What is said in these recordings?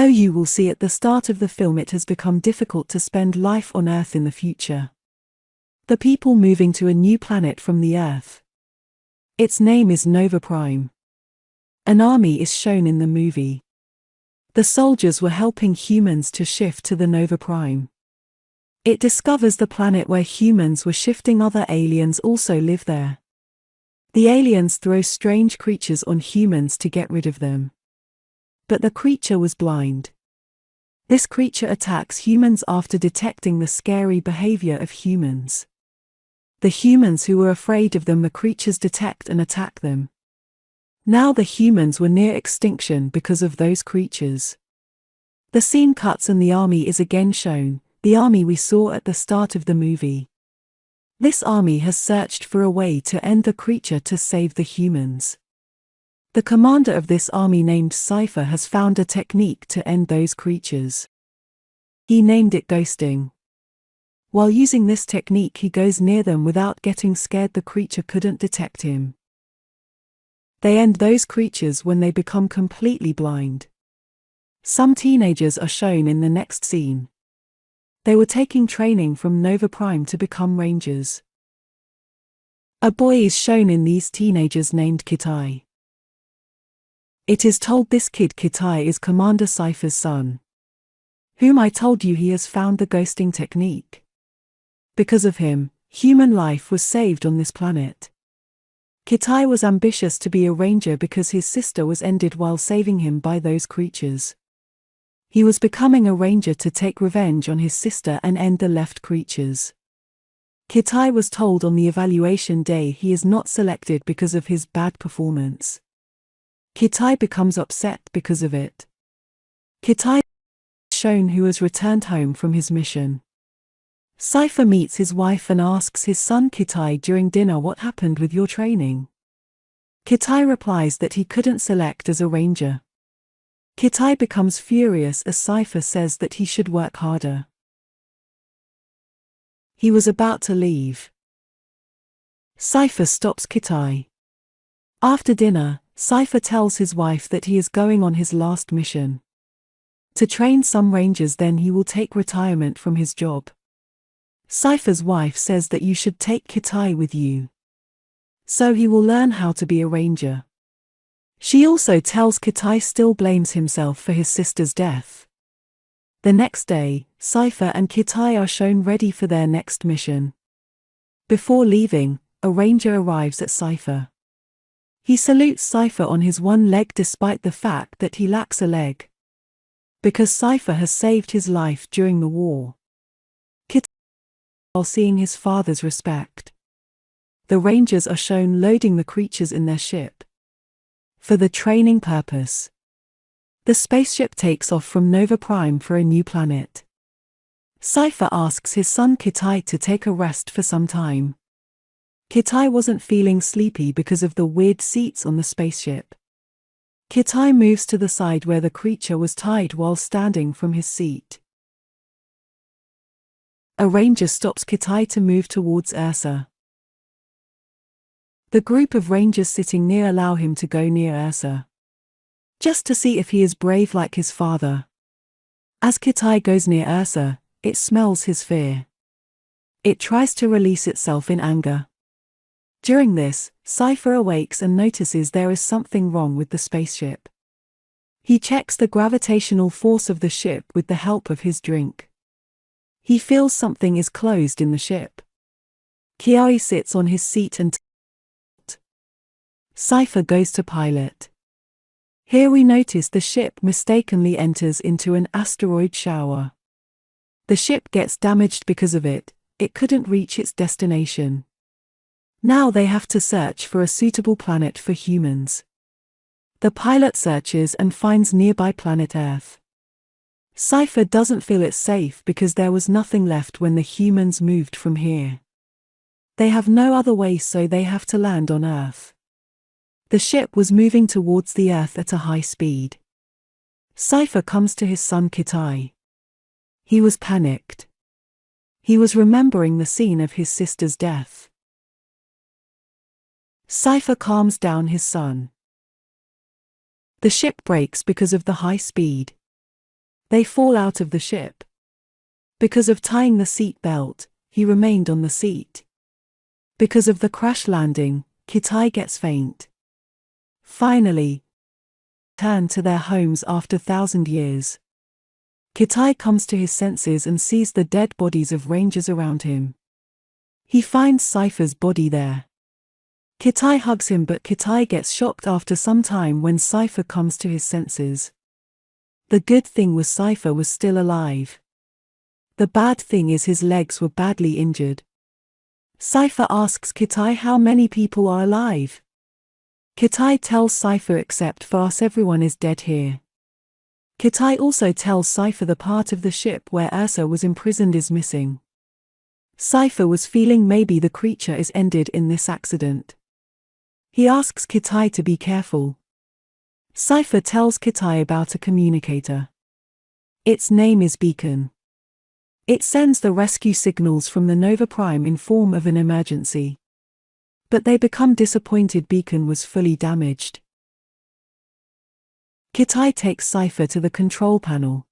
You will see at the start of the film it has become difficult to spend life on Earth in the future. The people moving to a new planet from the Earth. Its name is Nova Prime. An army is shown in the movie. The soldiers were helping humans to shift to the Nova Prime. It discovers the planet where humans were shifting. Other aliens also live there. The aliens throw strange creatures on humans to get rid of them. But the creature was blind. This creature attacks humans after detecting the scary behavior of humans. The humans who were afraid of them, the creatures detect and attack them. Now the humans were near extinction because of those creatures. The scene cuts and the army is again shown, the army we saw at the start of the movie. This army has searched for a way to end the creature to save the humans. The commander of this army, named Cypher, has found a technique to end those creatures. He named it ghosting. While using this technique, he goes near them without getting scared. The creature couldn't detect him. They end those creatures when they become completely blind. Some teenagers are shown in the next scene. They were taking training from Nova Prime to become rangers. A boy is shown in these teenagers named Kitai. It is told this kid Kitai is Commander Cypher's son, whom I told you he has found the ghosting technique. Because of him, human life was saved on this planet. Kitai was ambitious to be a ranger because his sister was ended while saving him by those creatures. He was becoming a ranger to take revenge on his sister and end the left creatures. Kitai was told on the evaluation day he is not selected because of his bad performance. Kitai becomes upset because of it. Kitai is shown who has returned home from his mission. Cypher meets his wife and asks his son Kitai during dinner what happened with your training. Kitai replies that he couldn't select as a ranger. Kitai becomes furious as Cypher says that he should work harder. He was about to leave. Cypher stops Kitai. After dinner, Cypher tells his wife that he is going on his last mission. To train some rangers, then he will take retirement from his job. Cypher's wife says that you should take Kitai with you, so he will learn how to be a ranger. She also tells Kitai still blames himself for his sister's death. The next day, Cypher and Kitai are shown ready for their next mission. Before leaving, a ranger arrives at Cypher. He salutes Cypher on his one leg despite the fact that he lacks a leg, because Cypher has saved his life during the war. Kitai, while seeing his father's respect. The rangers are shown loading the creatures in their ship for the training purpose. The spaceship takes off from Nova Prime for a new planet. Cypher asks his son Kitai to take a rest for some time. Kitai wasn't feeling sleepy because of the weird seats on the spaceship. Kitai moves to the side where the creature was tied while standing from his seat. A ranger stops Kitai to move towards Ursa. The group of rangers sitting near allow him to go near Ursa, just to see if he is brave like his father. As Kitai goes near Ursa, it smells his fear. It tries to release itself in anger. During this, Cypher awakes and notices there is something wrong with the spaceship. He checks the gravitational force of the ship with the help of his drink. He feels something is closed in the ship. Kiai sits on his seat and Cypher goes to pilot. Here we notice the ship mistakenly enters into an asteroid shower. The ship gets damaged because of it. It couldn't reach its destination. Now they have to search for a suitable planet for humans. The pilot searches and finds nearby planet Earth. Cypher doesn't feel it's safe because there was nothing left when the humans moved from here. They have no other way, so they have to land on Earth. The ship was moving towards the Earth at a high speed. Cypher comes to his son Kitai. He was panicked. He was remembering the scene of his sister's death. Cypher calms down his son. The ship breaks because of the high speed. They fall out of the ship. Because of tying the seat belt, he remained on the seat. Because of the crash landing, Kitai gets faint. Finally, return to their homes after 1,000 years. Kitai comes to his senses and sees the dead bodies of rangers around him. He finds Cypher's body there. Kitai hugs him, but Kitai gets shocked after some time when Cypher comes to his senses. The good thing was Cypher was still alive. The bad thing is his legs were badly injured. Cypher asks Kitai how many people are alive. Kitai tells Cypher except for us everyone is dead here. Kitai also tells Cypher the part of the ship where Ursa was imprisoned is missing. Cypher was feeling maybe the creature is ended in this accident. He asks Kitai to be careful. Cypher tells Kitai about a communicator. Its name is Beacon. It sends the rescue signals from the Nova Prime in form of an emergency. But they become disappointed Beacon was fully damaged. Kitai takes Cypher to the control panel.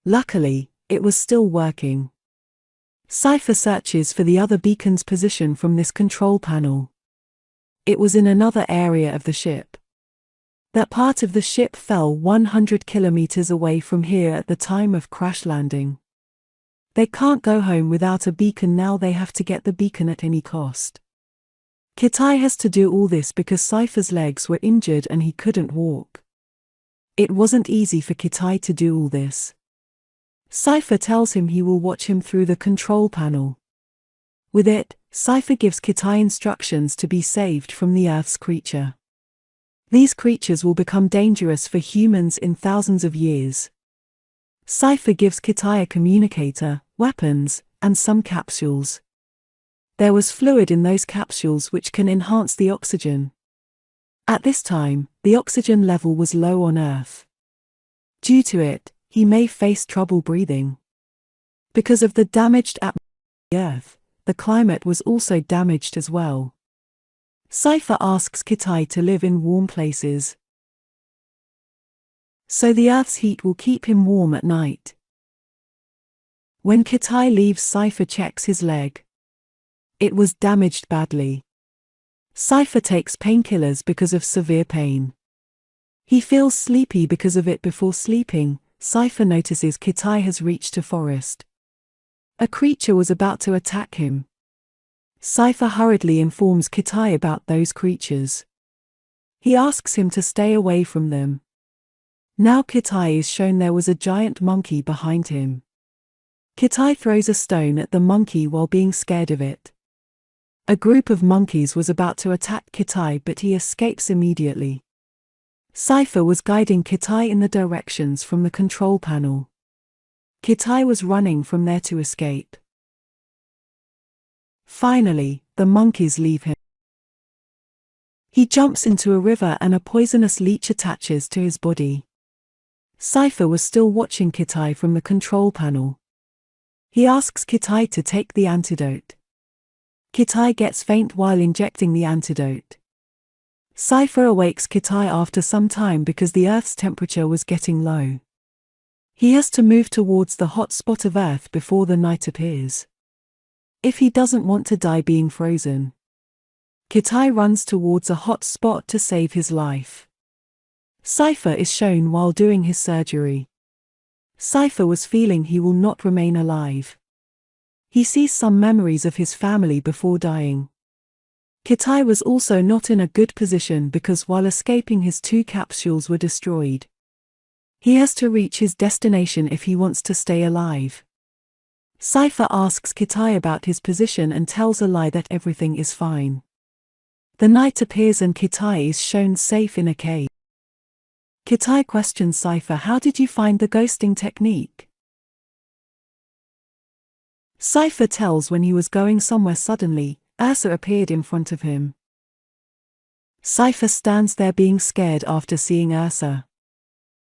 Luckily, it was still working. Cypher searches for the other beacon's position from this control panel. It was in another area of the ship. That part of the ship fell 100 kilometers away from here at the time of crash landing. They can't go home without a beacon now, they have to get the beacon at any cost. Kitai has to do all this because Cypher's legs were injured and he couldn't walk. It wasn't easy for Kitai to do all this. Cypher tells him he will watch him through the control panel. With it, Cypher gives Kitai instructions to be saved from the Earth's creature. These creatures will become dangerous for humans in thousands of years. Cypher gives Kitai a communicator, weapons, and some capsules. There was fluid in those capsules which can enhance the oxygen. At this time, the oxygen level was low on Earth. Due to it, he may face trouble breathing. Because of the damaged atmosphere of the Earth, the climate was also damaged as well. Cypher asks Kitai to live in warm places, so the Earth's heat will keep him warm at night. When Kitai leaves, Cypher checks his leg. It was damaged badly. Cypher takes painkillers because of severe pain. He feels sleepy because of it. Before sleeping, Cypher notices Kitai has reached a forest. A creature was about to attack him. Cypher hurriedly informs Kitai about those creatures. He asks him to stay away from them. Now Kitai is shown there was a giant monkey behind him. Kitai throws a stone at the monkey while being scared of it. A group of monkeys was about to attack Kitai, but he escapes immediately. Cypher was guiding Kitai in the directions from the control panel. Kitai was running from there to escape. Finally, the monkeys leave him. He jumps into a river and a poisonous leech attaches to his body. Cypher was still watching Kitai from the control panel. He asks Kitai to take the antidote. Kitai gets faint while injecting the antidote. Cypher awakes Kitai after some time because the Earth's temperature was getting low. He has to move towards the hot spot of Earth before the night appears. If he doesn't want to die being frozen, Kitai runs towards a hot spot to save his life. Cypher is shown while doing his surgery. Cypher was feeling he will not remain alive. He sees some memories of his family before dying. Kitai was also not in a good position because while escaping his 2 capsules were destroyed. He has to reach his destination if he wants to stay alive. Cypher asks Kitai about his position and tells a lie that everything is fine. The night appears and Kitai is shown safe in a cave. Kitai questions Cypher, how did you find the ghosting technique? Cypher tells when he was going somewhere suddenly, Ursa appeared in front of him. Cypher stands there being scared after seeing Ursa.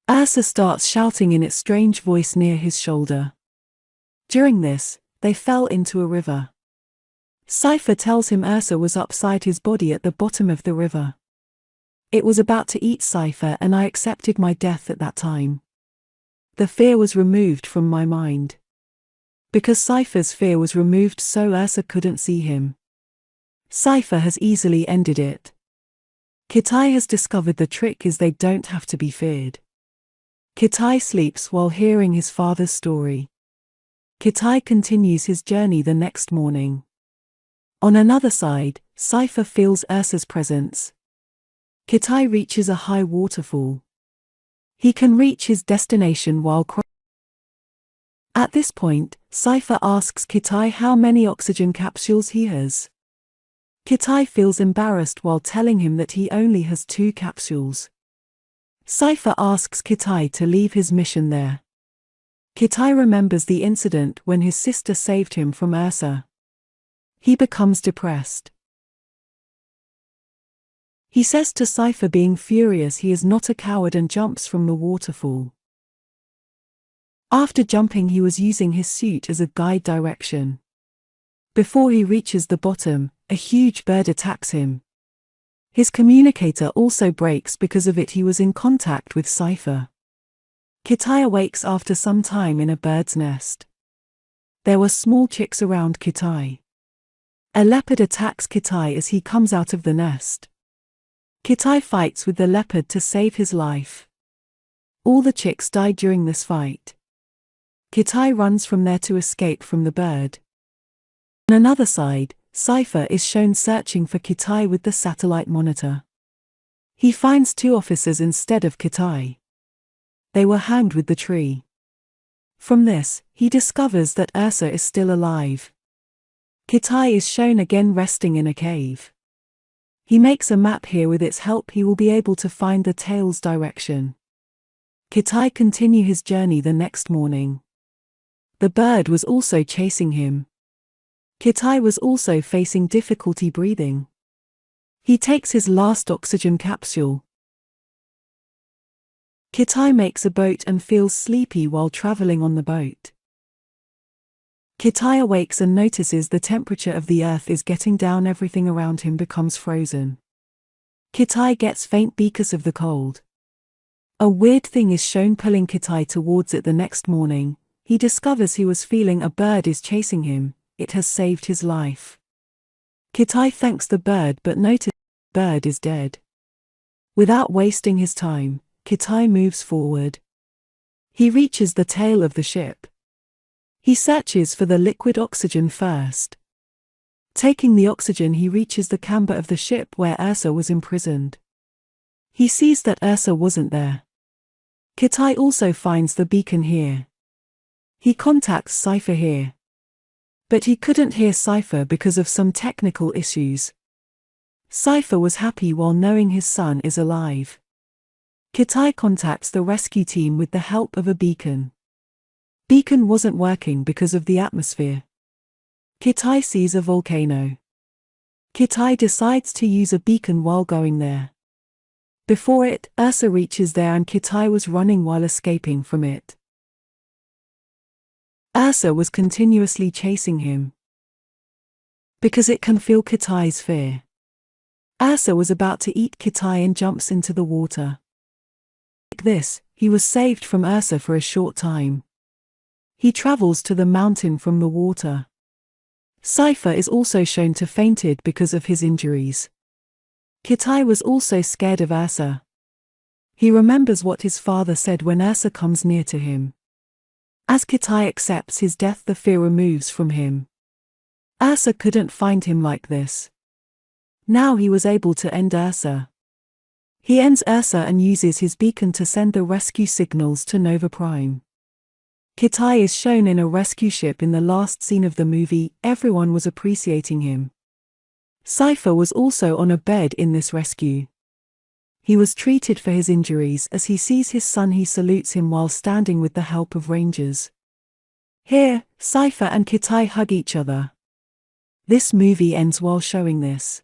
Ursa starts shouting in its strange voice near his shoulder. During this, they fell into a river. Cypher tells him Ursa was upside his body at the bottom of the river. It was about to eat Cypher and I accepted my death at that time. The fear was removed from my mind. Because Cypher's fear was removed so Ursa couldn't see him. Cypher has easily ended it. Kitai has discovered the trick is they don't have to be feared. Kitai sleeps while hearing his father's story. Kitai continues his journey the next morning. On another side, Cypher feels Ursa's presence. Kitai reaches a high waterfall. He can reach his destination while crossing. At this point, Cypher asks Kitai how many oxygen capsules he has. Kitai feels embarrassed while telling him that he only has 2 capsules. Cypher asks Kitai to leave his mission there. Kitai remembers the incident when his sister saved him from Ursa. He becomes depressed. He says to Cypher, being furious he is not a coward, and jumps from the waterfall. After jumping, he was using his suit as a guide direction. Before he reaches the bottom, a huge bird attacks him. His communicator also breaks. Because of it, he was in contact with Cypher. Kitai awakes after some time in a bird's nest. There were small chicks around Kitai. A leopard attacks Kitai as he comes out of the nest. Kitai fights with the leopard to save his life. All the chicks die during this fight. Kitai runs from there to escape from the bird. On another side, Cypher is shown searching for Kitai with the satellite monitor. He finds 2 officers instead of Kitai. They were hanged with the tree. From this, he discovers that Ursa is still alive. Kitai is shown again resting in a cave. He makes a map here. With its help he will be able to find the tail's direction. Kitai continues his journey the next morning. The bird was also chasing him. Kitai was also facing difficulty breathing. He takes his last oxygen capsule. Kitai makes a boat and feels sleepy while traveling on the boat. Kitai awakes and notices the temperature of the earth is getting down. Everything around him becomes frozen. Kitai gets faint because of the cold. A weird thing is shown pulling Kitai towards it. The next morning, he discovers he was feeling a bird is chasing him. It has saved his life. Kitai thanks the bird but notices the bird is dead. Without wasting his time, Kitai moves forward. He reaches the tail of the ship. He searches for the liquid oxygen first. Taking the oxygen, he reaches the camber of the ship where Ursa was imprisoned. He sees that Ursa wasn't there. Kitai also finds the beacon here. He contacts Cypher here. But he couldn't hear Cypher because of some technical issues. Cypher was happy while knowing his son is alive. Kitai contacts the rescue team with the help of a beacon. Beacon wasn't working because of the atmosphere. Kitai sees a volcano. Kitai decides to use a beacon while going there. Before it, Ursa reaches there and Kitai was running while escaping from it. Ursa was continuously chasing him. Because it can feel Kitai's fear. Ursa was about to eat Kitai and jumps into the water. Like this, he was saved from Ursa for a short time. He travels to the mountain from the water. Cypher is also shown to fainted because of his injuries. Kitai was also scared of Ursa. He remembers what his father said when Ursa comes near to him. As Kitai accepts his death, the fear removes from him. Ursa couldn't find him like this. Now he was able to end Ursa. He ends Ursa and uses his beacon to send the rescue signals to Nova Prime. Kitai is shown in a rescue ship in the last scene of the movie. Everyone was appreciating him. Cypher was also on a bed in this rescue. He was treated for his injuries. As he sees his son, he salutes him while standing with the help of rangers. Here, Cypher and Kitai hug each other. This movie ends while showing this.